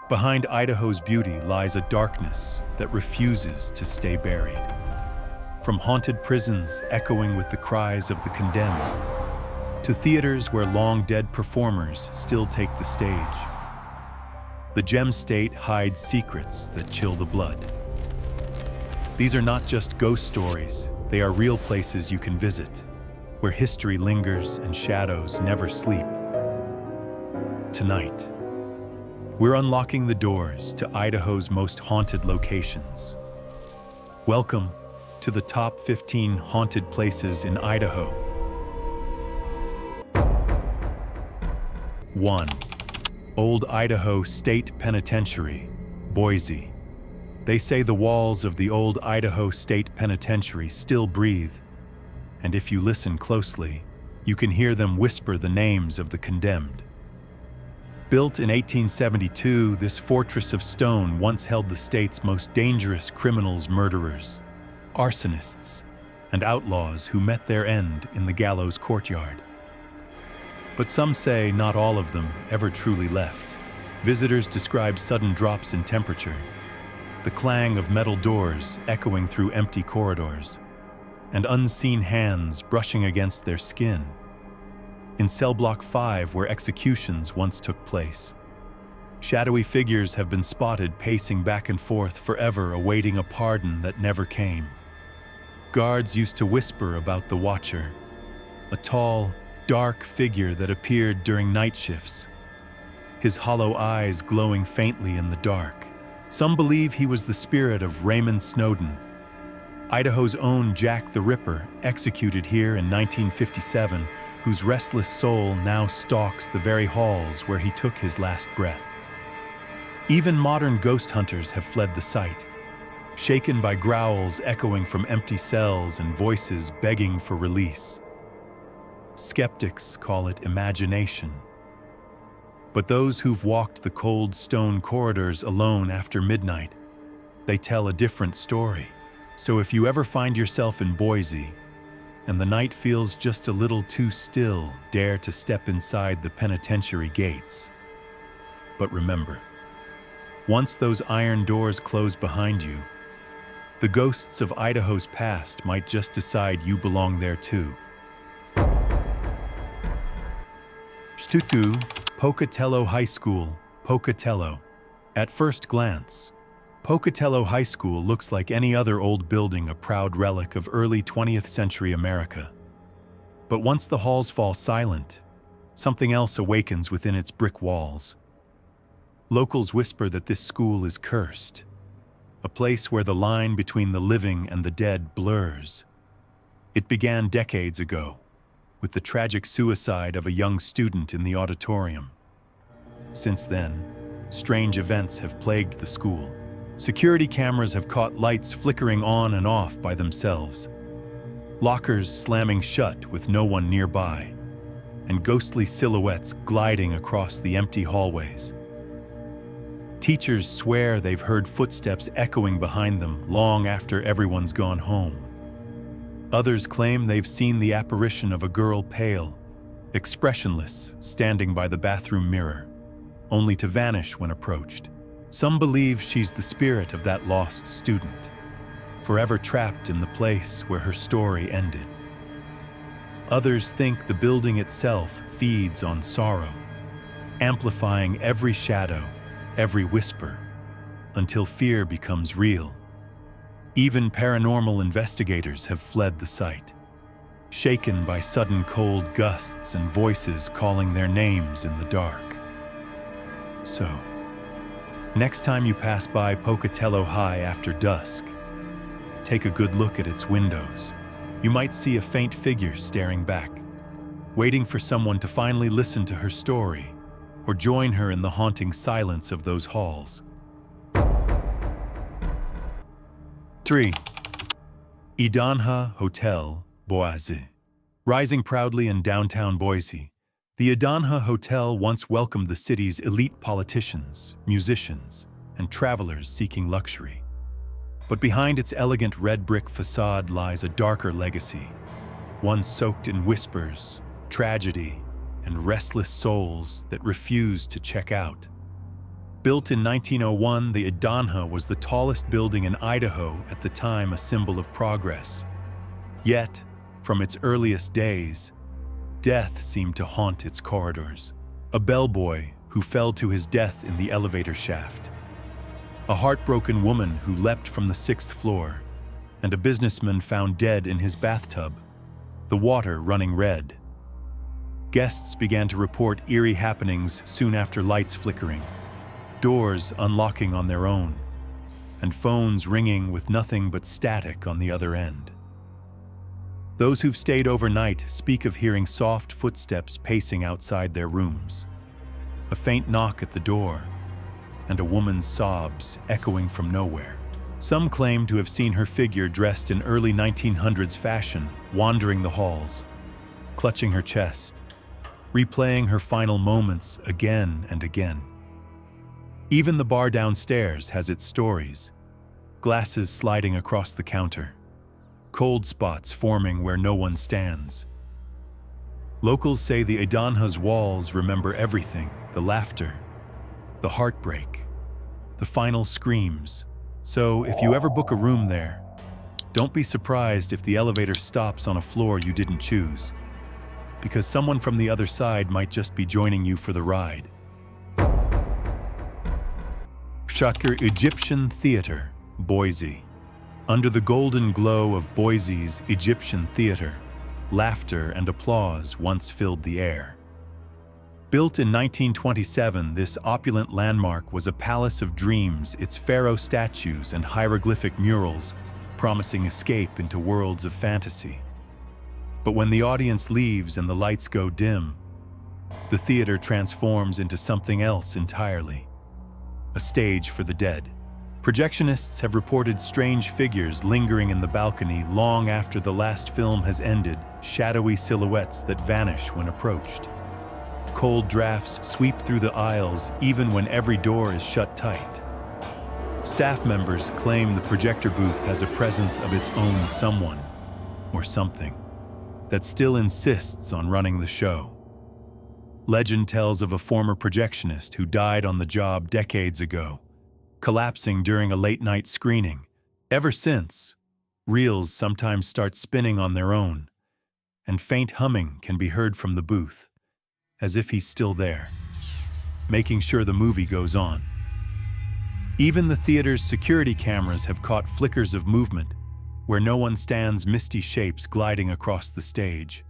Behind Idaho's beauty lies a darkness that refuses to stay buried. From haunted prisons echoing with the cries of the condemned, to theaters where long-dead performers still take the stage, the Gem State hides secrets that chill the blood. These are not just ghost stories, they are real places you can visit, where history lingers and shadows never sleep. Tonight, we're unlocking the doors to Idaho's most haunted locations. Welcome to the top 15 haunted places in Idaho. 1. Old Idaho State Penitentiary, Boise. They say the walls of the Old Idaho State Penitentiary still breathe, and if you listen closely, you can hear them whisper the names of the condemned. Built in 1872, this fortress of stone once held the state's most dangerous criminals, murderers, arsonists, and outlaws who met their end in the gallows courtyard. But some say not all of them ever truly left. Visitors describe sudden drops in temperature, the clang of metal doors echoing through empty corridors, and unseen hands brushing against their skin. In Cell Block 5, where executions once took place, shadowy figures have been spotted pacing back and forth, forever awaiting a pardon that never came. Guards used to whisper about the Watcher, a tall, dark figure that appeared during night shifts, his hollow eyes glowing faintly in the dark. Some believe he was the spirit of Raymond Snowden, Idaho's own Jack the Ripper, executed here in 1957, whose restless soul now stalks the very halls where he took his last breath. Even modern ghost hunters have fled the site, shaken by growls echoing from empty cells and voices begging for release. Skeptics call it imagination. But those who've walked the cold stone corridors alone after midnight, they tell a different story. So if you ever find yourself in Boise, and the night feels just a little too still, dare to step inside the penitentiary gates. But remember, once those iron doors close behind you, the ghosts of Idaho's past might just decide you belong there too. Shtutu, Pocatello High School, Pocatello. At first glance, Pocatello High School looks like any other old building, a proud relic of early 20th century America. But once the halls fall silent, something else awakens within its brick walls. Locals whisper that this school is cursed, a place where the line between the living and the dead blurs. It began decades ago, with the tragic suicide of a young student in the auditorium. Since then, strange events have plagued the school. Security cameras have caught lights flickering on and off by themselves, lockers slamming shut with no one nearby, and ghostly silhouettes gliding across the empty hallways. Teachers swear they've heard footsteps echoing behind them long after everyone's gone home. Others claim they've seen the apparition of a girl, pale, expressionless, standing by the bathroom mirror, only to vanish when approached. Some believe she's the spirit of that lost student, forever trapped in the place where her story ended. Others think the building itself feeds on sorrow, amplifying every shadow, every whisper, until fear becomes real. Even paranormal investigators have fled the site, shaken by sudden cold gusts and voices calling their names in the dark. So, next time you pass by Pocatello High after dusk, take a good look at its windows. You might see a faint figure staring back, waiting for someone to finally listen to her story or join her in the haunting silence of those halls. 3. Idaho Hotel, Boise. Rising proudly in downtown Boise, the Idaho Hotel once welcomed the city's elite politicians, musicians, and travelers seeking luxury. But behind its elegant red brick facade lies a darker legacy, one soaked in whispers, tragedy, and restless souls that refuse to check out. Built in 1901, the Idanha was the tallest building in Idaho, at the time a symbol of progress. Yet, from its earliest days, death seemed to haunt its corridors. A bellboy who fell to his death in the elevator shaft. A heartbroken woman who leapt from the 6th floor, and a businessman found dead in his bathtub, the water running red. Guests began to report eerie happenings soon after lights flickering, doors unlocking on their own, and phones ringing with nothing but static on the other end. Those who've stayed overnight speak of hearing soft footsteps pacing outside their rooms, a faint knock at the door, and a woman's sobs echoing from nowhere. Some claim to have seen her figure dressed in early 1900s fashion, wandering the halls, clutching her chest, replaying her final moments again and again. Even the bar downstairs has its stories, glasses sliding across the counter, cold spots forming where no one stands. Locals say the Idanha's walls remember everything: the laughter, the heartbreak, the final screams. So if you ever book a room there, don't be surprised if the elevator stops on a floor you didn't choose, because someone from the other side might just be joining you for the ride. Shaker Egyptian Theater, Boise. Under the golden glow of Boise's Egyptian Theater, laughter and applause once filled the air. Built in 1927, this opulent landmark was a palace of dreams, its pharaoh statues and hieroglyphic murals promising escape into worlds of fantasy. But when the audience leaves and the lights go dim, the theater transforms into something else entirely. A stage for the dead. Projectionists have reported strange figures lingering in the balcony long after the last film has ended, shadowy silhouettes that vanish when approached. Cold drafts sweep through the aisles even when every door is shut tight. Staff members claim the projector booth has a presence of its own, someone or something that still insists on running the show. Legend tells of a former projectionist who died on the job decades ago, collapsing during a late-night screening. Ever since, reels sometimes start spinning on their own, and faint humming can be heard from the booth, as if he's still there, making sure the movie goes on. Even the theater's security cameras have caught flickers of movement, where no one stands, misty shapes gliding across the stage,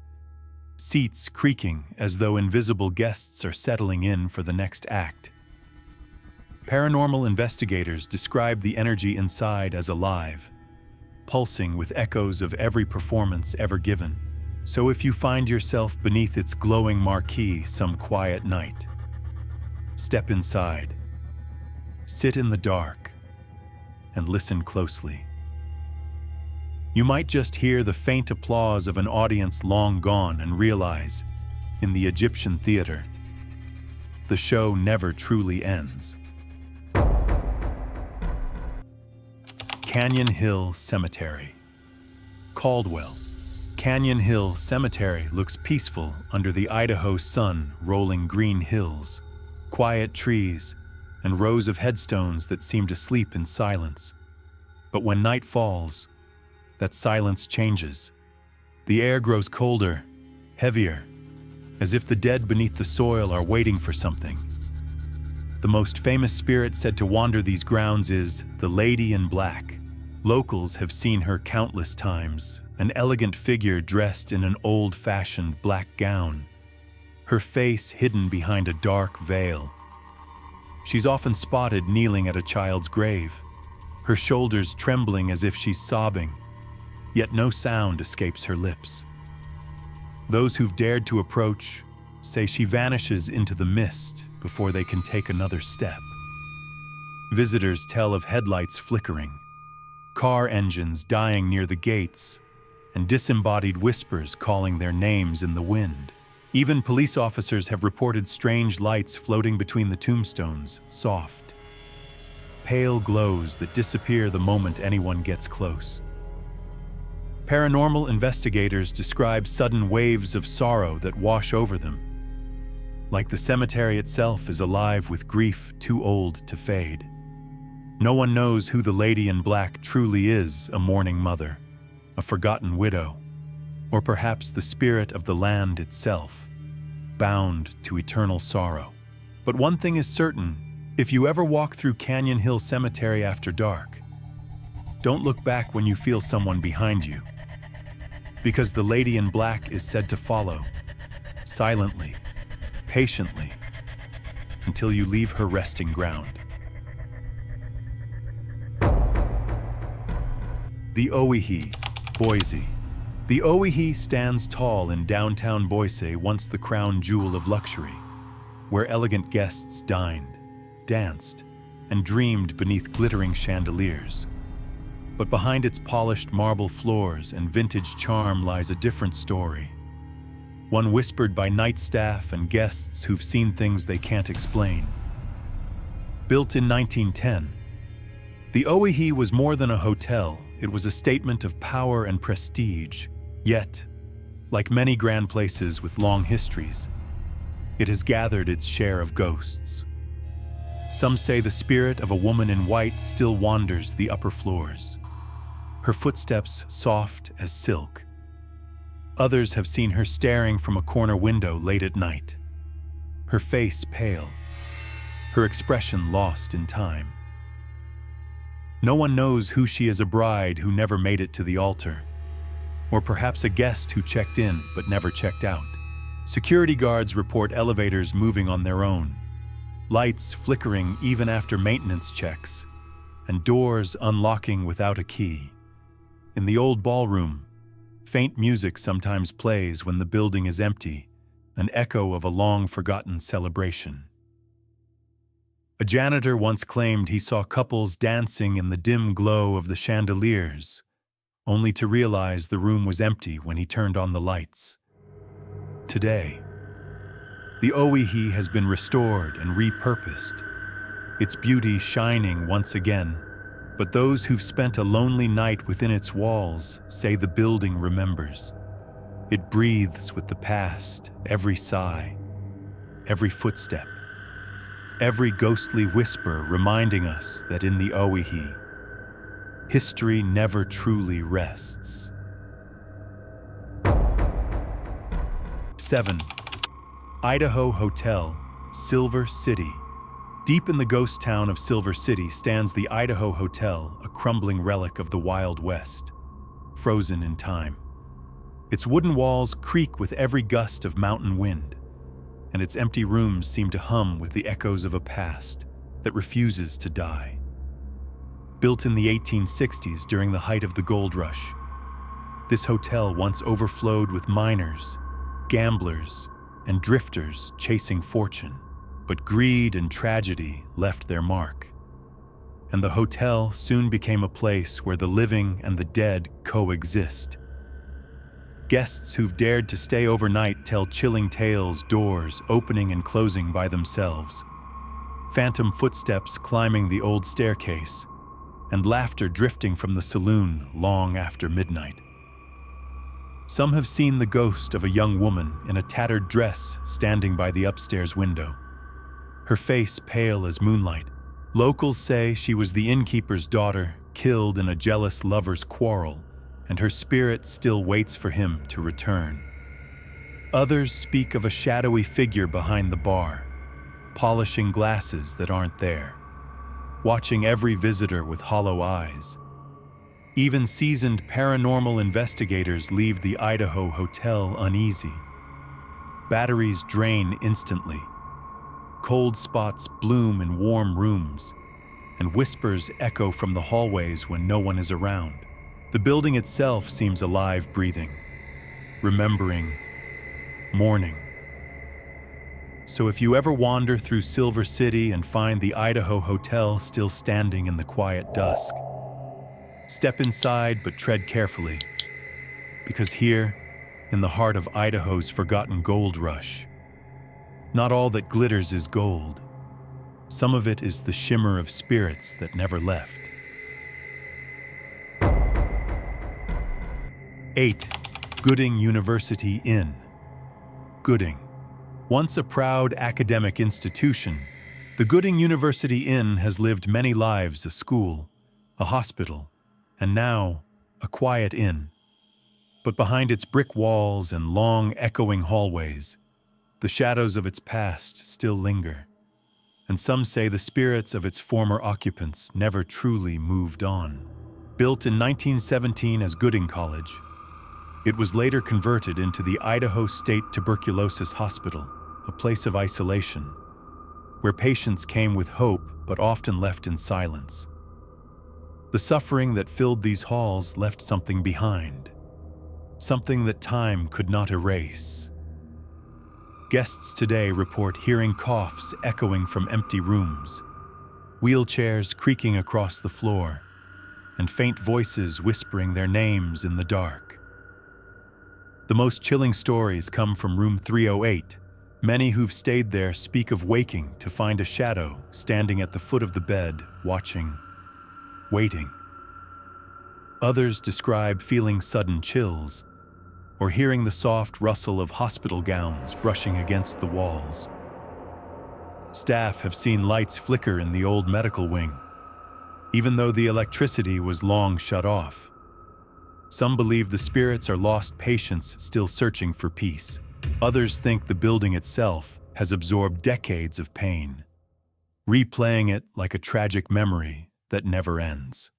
seats creaking as though invisible guests are settling in for the next act. Paranormal investigators describe the energy inside as alive, pulsing with echoes of every performance ever given. So if you find yourself beneath its glowing marquee some quiet night, step inside, sit in the dark, and listen closely. You might just hear the faint applause of an audience long gone and realize, in the Egyptian theater, the show never truly ends. Canyon Hill Cemetery. Caldwell. Canyon Hill Cemetery looks peaceful under the Idaho sun, rolling green hills, quiet trees, and rows of headstones that seem to sleep in silence. But when night falls, that silence changes. The air grows colder, heavier, as if the dead beneath the soil are waiting for something. The most famous spirit said to wander these grounds is the Lady in Black. Locals have seen her countless times, an elegant figure dressed in an old-fashioned black gown, her face hidden behind a dark veil. She's often spotted kneeling at a child's grave, her shoulders trembling as if she's sobbing, yet no sound escapes her lips. Those who've dared to approach say she vanishes into the mist before they can take another step. Visitors tell of headlights flickering, car engines dying near the gates, and disembodied whispers calling their names in the wind. Even police officers have reported strange lights floating between the tombstones, soft, pale glows that disappear the moment anyone gets close. Paranormal investigators describe sudden waves of sorrow that wash over them, like the cemetery itself is alive with grief too old to fade. No one knows who the lady in black truly is: a mourning mother, a forgotten widow, or perhaps the spirit of the land itself, bound to eternal sorrow. But one thing is certain: if you ever walk through Canyon Hill Cemetery after dark, don't look back when you feel someone behind you, because the lady in black is said to follow, silently, patiently, until you leave her resting ground. The Oihe, Boise. The Oihe stands tall in downtown Boise, once the crown jewel of luxury, where elegant guests dined, danced, and dreamed beneath glittering chandeliers. But behind its polished marble floors and vintage charm lies a different story, one whispered by night staff and guests who've seen things they can't explain. Built in 1910, the Oihe was more than a hotel. It was a statement of power and prestige. Yet, like many grand places with long histories, it has gathered its share of ghosts. Some say the spirit of a woman in white still wanders the upper floors, her footsteps soft as silk. Others have seen her staring from a corner window late at night, her face pale, her expression lost in time. No one knows who she is: a bride who never made it to the altar, or perhaps a guest who checked in but never checked out. Security guards report elevators moving on their own, lights flickering even after maintenance checks, and doors unlocking without a key. In the old ballroom, faint music sometimes plays when the building is empty, an echo of a long-forgotten celebration. A janitor once claimed he saw couples dancing in the dim glow of the chandeliers, only to realize the room was empty when he turned on the lights. Today, the Oihe has been restored and repurposed, its beauty shining once again. But those who've spent a lonely night within its walls say the building remembers. It breathes with the past, every sigh, every footstep, every ghostly whisper reminding us that in the Oihe, history never truly rests. 7. Idaho Hotel, Silver City. Deep in the ghost town of Silver City stands the Idaho Hotel, a crumbling relic of the Wild West, frozen in time. Its wooden walls creak with every gust of mountain wind, and its empty rooms seem to hum with the echoes of a past that refuses to die. Built in the 1860s during the height of the gold rush, this hotel once overflowed with miners, gamblers, and drifters chasing fortune. But greed and tragedy left their mark, and the hotel soon became a place where the living and the dead coexist. Guests who've dared to stay overnight tell chilling tales, doors opening and closing by themselves, phantom footsteps climbing the old staircase, and laughter drifting from the saloon long after midnight. Some have seen the ghost of a young woman in a tattered dress standing by the upstairs window, her face pale as moonlight. Locals say she was the innkeeper's daughter, killed in a jealous lover's quarrel, and her spirit still waits for him to return. Others speak of a shadowy figure behind the bar, polishing glasses that aren't there, watching every visitor with hollow eyes. Even seasoned paranormal investigators leave the Idaho Hotel uneasy. Batteries drain instantly. Cold spots bloom in warm rooms, and whispers echo from the hallways when no one is around. The building itself seems alive, breathing, remembering, mourning. So if you ever wander through Silver City and find the Idaho Hotel still standing in the quiet dusk, step inside but tread carefully, because here, in the heart of Idaho's forgotten gold rush, not all that glitters is gold. Some of it is the shimmer of spirits that never left. 8. Gooding University Inn. Gooding, Once a proud academic institution, the Gooding University Inn has lived many lives: a school, a hospital, and now a quiet inn. But behind its brick walls and long, echoing hallways, the shadows of its past still linger, and some say the spirits of its former occupants never truly moved on. Built in 1917 as Gooding College, it was later converted into the Idaho State Tuberculosis Hospital, a place of isolation, where patients came with hope but often left in silence. The suffering that filled these halls left something behind, something that time could not erase. Guests today report hearing coughs echoing from empty rooms, wheelchairs creaking across the floor, and faint voices whispering their names in the dark. The most chilling stories come from room 308. Many who've stayed there speak of waking to find a shadow standing at the foot of the bed, watching, waiting. Others describe feeling sudden chills, or hearing the soft rustle of hospital gowns brushing against the walls. Staff have seen lights flicker in the old medical wing, even though the electricity was long shut off. Some believe the spirits are lost patients still searching for peace. Others think the building itself has absorbed decades of pain, replaying it like a tragic memory that never ends.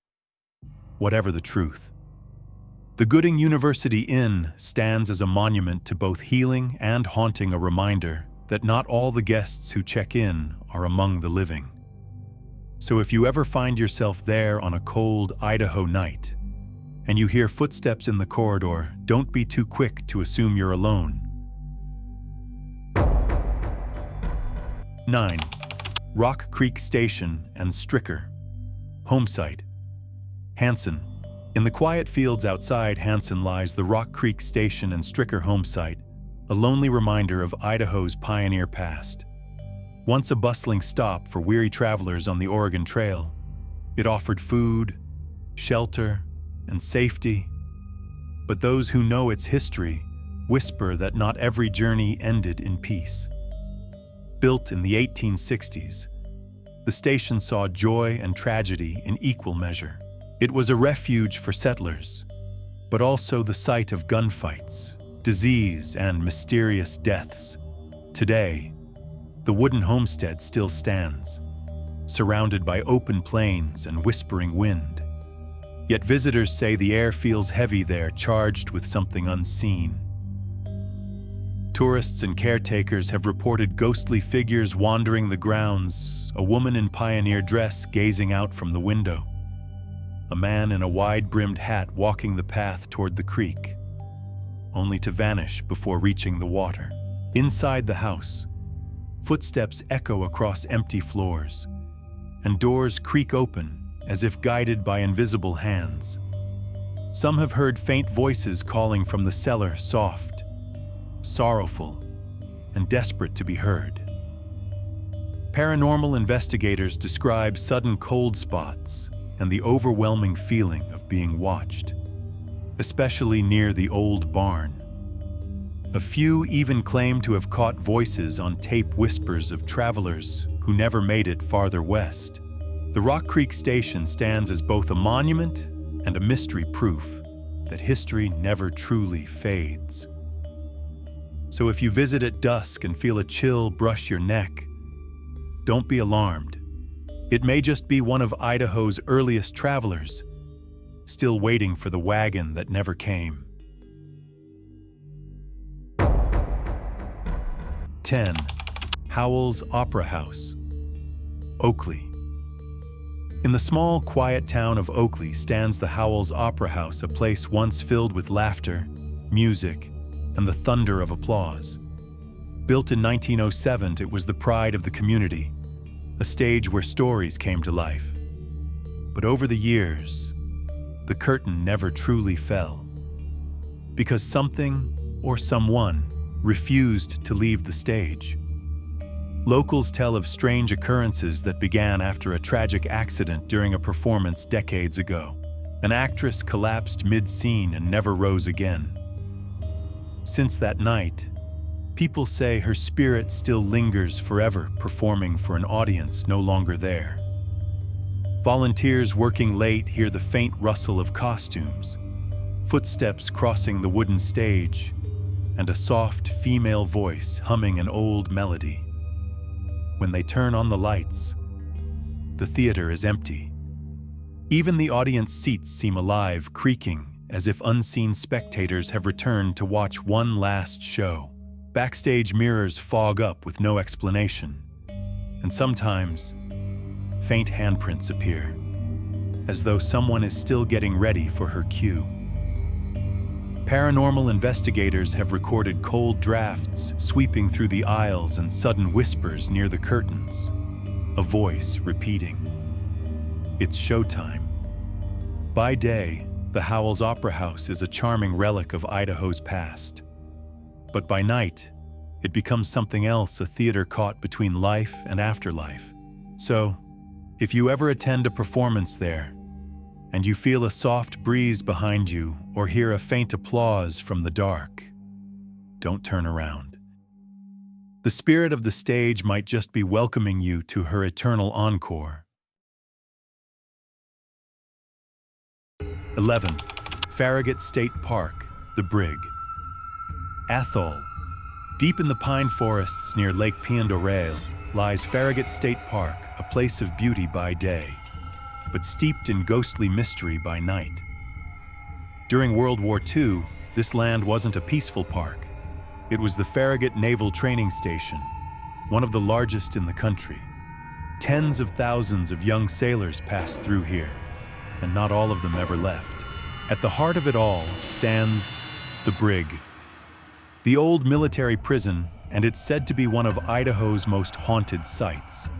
Whatever the truth, the Gooding University Inn stands as a monument to both healing and haunting, a reminder that not all the guests who check in are among the living. So if you ever find yourself there on a cold Idaho night, and you hear footsteps in the corridor, don't be too quick to assume you're alone. 9. Rock Creek Station and Stricker. Homesite: Hanson. In the quiet fields outside Hanson lies the Rock Creek Station and Stricker homesite, a lonely reminder of Idaho's pioneer past. Once a bustling stop for weary travelers on the Oregon Trail, it offered food, shelter, and safety. But those who know its history whisper that not every journey ended in peace. Built in the 1860s, the station saw joy and tragedy in equal measure. It was a refuge for settlers, but also the site of gunfights, disease, and mysterious deaths. Today, the wooden homestead still stands, surrounded by open plains and whispering wind. Yet visitors say the air feels heavy there, charged with something unseen. Tourists and caretakers have reported ghostly figures wandering the grounds, a woman in pioneer dress gazing out from the window, a man in a wide-brimmed hat walking the path toward the creek, only to vanish before reaching the water. Inside the house, footsteps echo across empty floors, and doors creak open as if guided by invisible hands. Some have heard faint voices calling from the cellar, soft, sorrowful, and desperate to be heard. Paranormal investigators describe sudden cold spots and the overwhelming feeling of being watched, especially near the old barn. A few even claim to have caught voices on tape, whispers of travelers who never made it farther west. The Rock Creek Station stands as both a monument and a mystery, proof that history never truly fades. So if you visit at dusk and feel a chill brush your neck, don't be alarmed. It may just be one of Idaho's earliest travelers, still waiting for the wagon that never came. 10. Howell's Opera House. Oakley. In the small, quiet town of Oakley stands the Howell's Opera House, a place once filled with laughter, music, and the thunder of applause. Built in 1907, it was the pride of the community, a stage where stories came to life. But over the years, the curtain never truly fell, because something or someone refused to leave the stage. Locals tell of strange occurrences that began after a tragic accident during a performance decades ago. An actress collapsed mid-scene and never rose again. Since that night, People say her spirit still lingers forever, performing for an audience no longer there. Volunteers working late hear the faint rustle of costumes, footsteps crossing the wooden stage, and a soft female voice humming an old melody. When they turn on the lights, the theater is empty. Even the audience seats seem alive, creaking, as if unseen spectators have returned to watch one last show. Backstage mirrors fog up with no explanation, and sometimes faint handprints appear, as though someone is still getting ready for her cue. Paranormal investigators have recorded cold drafts sweeping through the aisles and sudden whispers near the curtains, a voice repeating, "It's showtime." By day, the Howells Opera House is a charming relic of Idaho's past. But by night, it becomes something else, a theater caught between life and afterlife. So, if you ever attend a performance there, and you feel a soft breeze behind you or hear a faint applause from the dark, don't turn around. The spirit of the stage might just be welcoming you to her eternal encore. 11. Farragut State Park, the Brig. Athol. Deep in the pine forests near Lake Pend-Oreille lies Farragut State Park, a place of beauty by day, but steeped in ghostly mystery by night. During World War II, this land wasn't a peaceful park. It was the Farragut Naval Training Station, one of the largest in the country. Tens of thousands of young sailors passed through here, and not all of them ever left. At the heart of it all stands the Brig, the old military prison, and it's said to be one of Idaho's most haunted sites.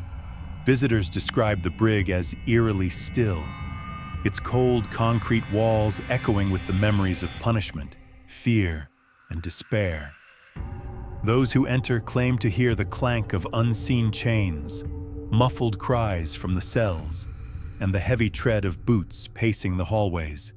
Visitors describe the Brig as eerily still, its cold concrete walls echoing with the memories of punishment, fear, and despair. Those who enter claim to hear the clank of unseen chains, muffled cries from the cells, and the heavy tread of boots pacing the hallways.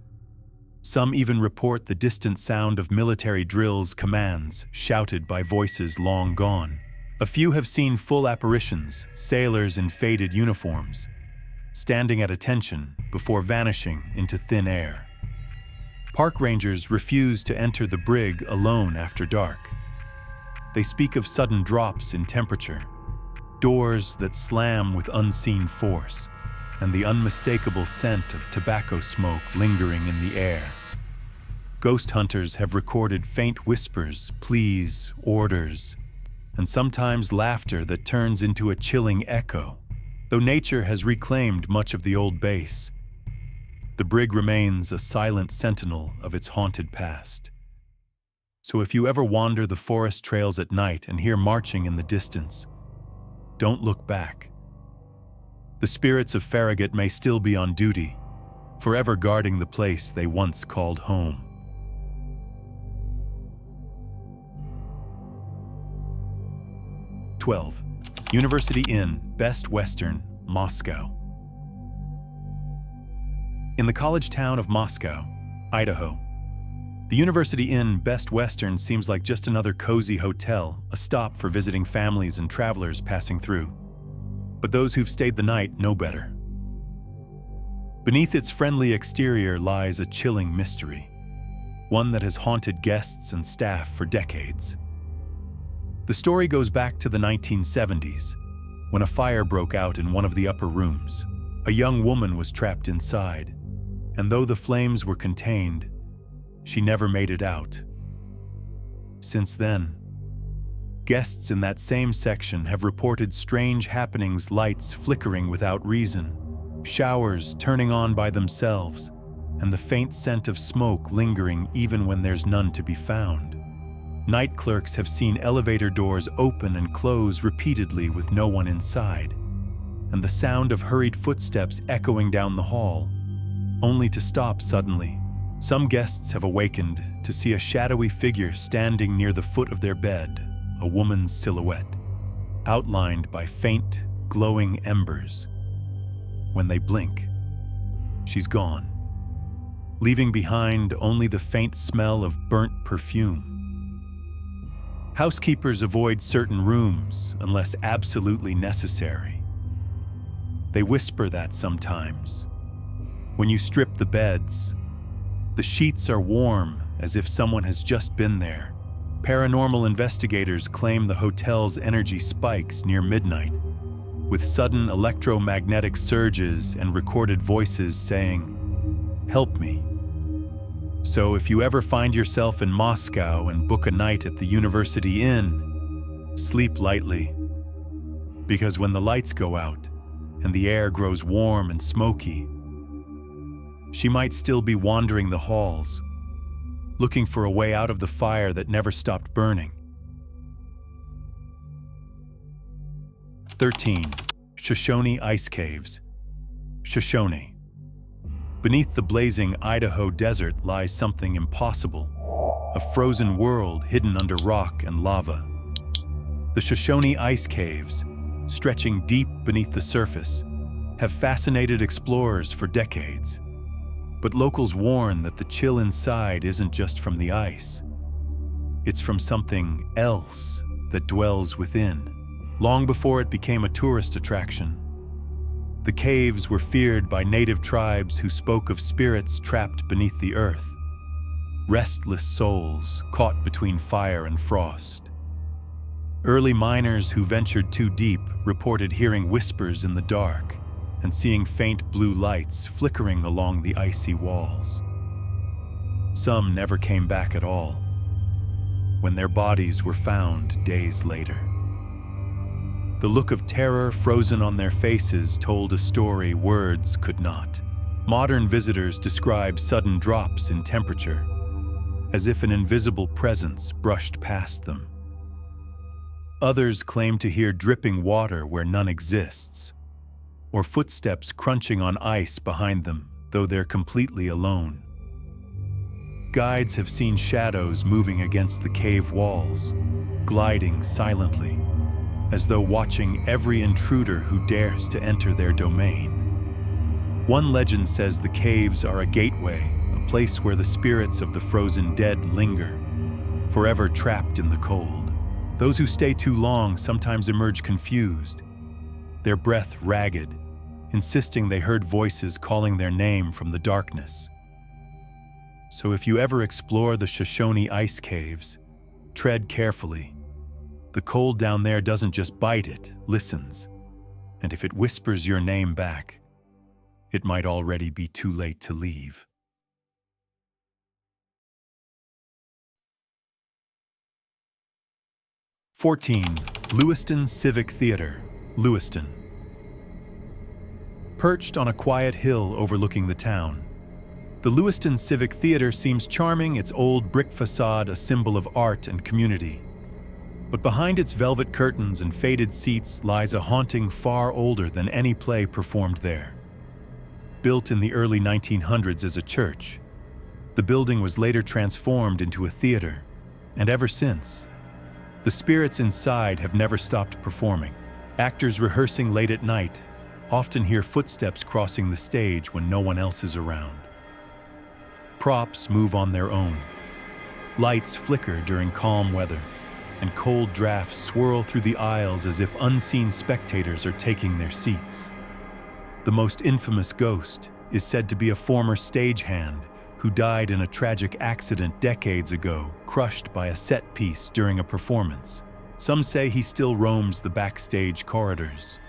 Some even report the distant sound of military drills, commands shouted by voices long gone. A few have seen full apparitions, sailors in faded uniforms, standing at attention before vanishing into thin air. Park rangers refuse to enter the Brig alone after dark. They speak of sudden drops in temperature, doors that slam with unseen force, and the unmistakable scent of tobacco smoke lingering in the air. Ghost hunters have recorded faint whispers, pleas, orders, and sometimes laughter that turns into a chilling echo. Though nature has reclaimed much of the old base, the Brig remains a silent sentinel of its haunted past. So if you ever wander the forest trails at night and hear marching in the distance, don't look back. The spirits of Farragut may still be on duty, forever guarding the place they once called home. 12. University Inn, Best Western, Moscow. In the college town of Moscow, Idaho, the University Inn, Best Western seems like just another cozy hotel, a stop for visiting families and travelers passing through. But those who've stayed the night know better. Beneath its friendly exterior lies a chilling mystery, one that has haunted guests and staff for decades. The story goes back to the 1970s, when a fire broke out in one of the upper rooms. A young woman was trapped inside, and though the flames were contained, she never made it out. Since then, guests in that same section have reported strange happenings, lights flickering without reason, showers turning on by themselves, and the faint scent of smoke lingering even when there's none to be found. Night clerks have seen elevator doors open and close repeatedly with no one inside, and the sound of hurried footsteps echoing down the hall, only to stop suddenly. Some guests have awakened to see a shadowy figure standing near the foot of their bed, a woman's silhouette, outlined by faint, glowing embers. When they blink, she's gone, leaving behind only the faint smell of burnt perfume. Housekeepers avoid certain rooms unless absolutely necessary. They whisper that sometimes. When you strip the beds, the sheets are warm as if someone has just been there. Paranormal investigators claim the hotel's energy spikes near midnight, with sudden electromagnetic surges and recorded voices saying, "Help me." So if you ever find yourself in Moscow and book a night at the University Inn, sleep lightly. Because when the lights go out and the air grows warm and smoky, she might still be wandering the halls, looking for a way out of the fire that never stopped burning. 13. Shoshone Ice Caves. Shoshone. Beneath the blazing Idaho desert lies something impossible, a frozen world hidden under rock and lava. The Shoshone Ice Caves, stretching deep beneath the surface, have fascinated explorers for decades. But locals warn that the chill inside isn't just from the ice. It's from something else that dwells within. Long before it became a tourist attraction, the caves were feared by native tribes who spoke of spirits trapped beneath the earth, restless souls caught between fire and frost. Early miners who ventured too deep reported hearing whispers in the dark and seeing faint blue lights flickering along the icy walls. Some never came back at all, when their bodies were found days later. The look of terror frozen on their faces told a story words could not. Modern visitors describe sudden drops in temperature, as if an invisible presence brushed past them. Others claim to hear dripping water where none exists, or footsteps crunching on ice behind them, though they're completely alone. Guides have seen shadows moving against the cave walls, gliding silently, as though watching every intruder who dares to enter their domain. One legend says the caves are a gateway, a place where the spirits of the frozen dead linger, forever trapped in the cold. Those who stay too long sometimes emerge confused, their breath ragged, insisting they heard voices calling their name from the darkness. So if you ever explore the Shoshone Ice Caves, tread carefully. The cold down there doesn't just bite, it listens. And if it whispers your name back, it might already be too late to leave. Lewiston Civic Theater, Lewiston. Perched on a quiet hill overlooking the town, the Lewiston Civic Theater seems charming, its old brick facade a symbol of art and community. But behind its velvet curtains and faded seats lies a haunting far older than any play performed there. Built in the early 1900s as a church, the building was later transformed into a theater, and ever since, the spirits inside have never stopped performing. Actors rehearsing late at night often hear footsteps crossing the stage when no one else is around. Props move on their own. Lights flicker during calm weather, and cold drafts swirl through the aisles as if unseen spectators are taking their seats. The most infamous ghost is said to be a former stagehand who died in a tragic accident decades ago, crushed by a set piece during a performance. Some say he still roams the backstage corridors,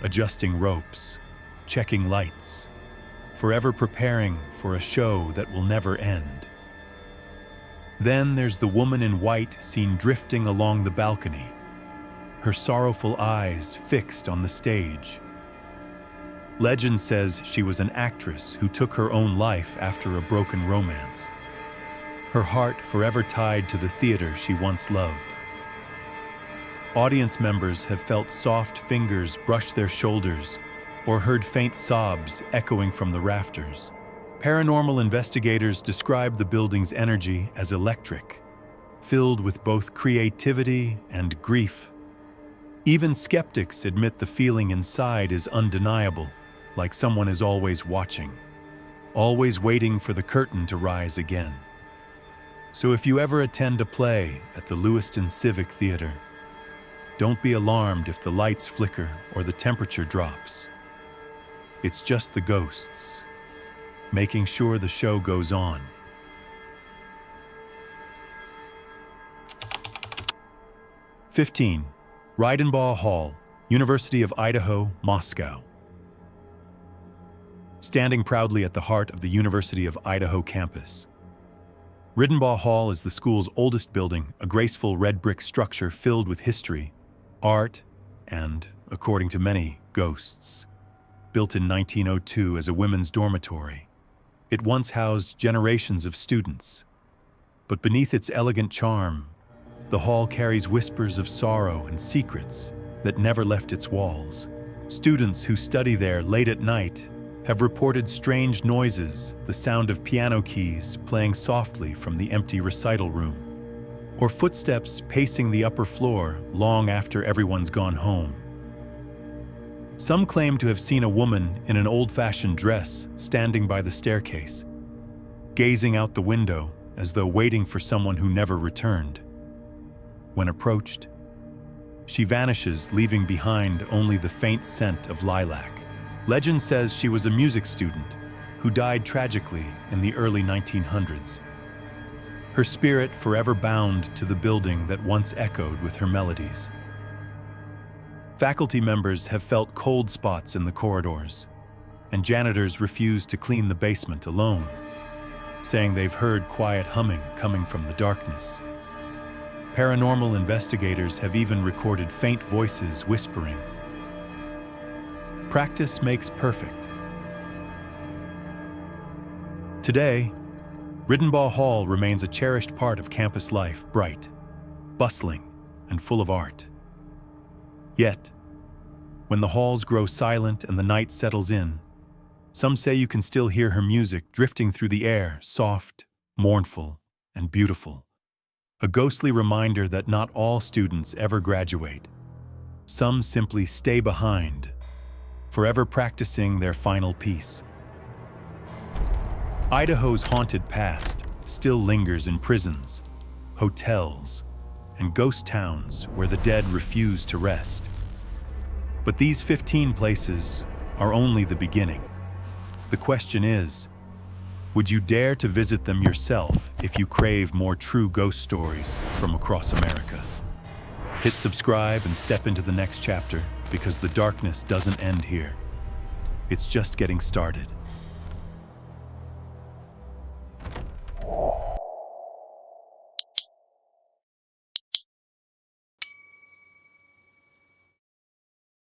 adjusting ropes, checking lights, forever preparing for a show that will never end. Then there's the woman in white seen drifting along the balcony, her sorrowful eyes fixed on the stage. Legend says she was an actress who took her own life after a broken romance, her heart forever tied to the theater she once loved. Audience members have felt soft fingers brush their shoulders or heard faint sobs echoing from the rafters. Paranormal investigators describe the building's energy as electric, filled with both creativity and grief. Even skeptics admit the feeling inside is undeniable, like someone is always watching, always waiting for the curtain to rise again. So if you ever attend a play at the Lewiston Civic Theater, don't be alarmed if the lights flicker or the temperature drops. It's just the ghosts, making sure the show goes on. "15. Reidenbaugh Hall, University of Idaho, Moscow." Standing proudly at the heart of the University of Idaho campus, Reidenbaugh Hall is the school's oldest building, a graceful red brick structure filled with history, art, and, according to many, ghosts. Built in 1902 as a women's dormitory, it once housed generations of students. But beneath its elegant charm, the hall carries whispers of sorrow and secrets that never left its walls. Students who study there late at night have reported strange noises, the sound of piano keys playing softly from the empty recital room, or footsteps pacing the upper floor long after everyone's gone home. Some claim to have seen a woman in an old-fashioned dress standing by the staircase, gazing out the window as though waiting for someone who never returned. When approached, she vanishes, leaving behind only the faint scent of lilac. Legend says she was a music student who died tragically in the early 1900s. Her spirit forever bound to the building that once echoed with her melodies. Faculty members have felt cold spots in the corridors, and janitors refuse to clean the basement alone, saying they've heard quiet humming coming from the darkness. Paranormal investigators have even recorded faint voices whispering. Practice makes perfect. Today, Reidenbaugh Hall remains a cherished part of campus life, bright, bustling, and full of art. Yet, when the halls grow silent and the night settles in, some say you can still hear her music drifting through the air, soft, mournful, and beautiful. A ghostly reminder that not all students ever graduate. Some simply stay behind, forever practicing their final piece. Idaho's haunted past still lingers in prisons, hotels, and ghost towns where the dead refuse to rest. But these 15 places are only the beginning. The question is, would you dare to visit them yourself if you crave more true ghost stories from across America? Hit subscribe and step into the next chapter, because the darkness doesn't end here. It's just getting started.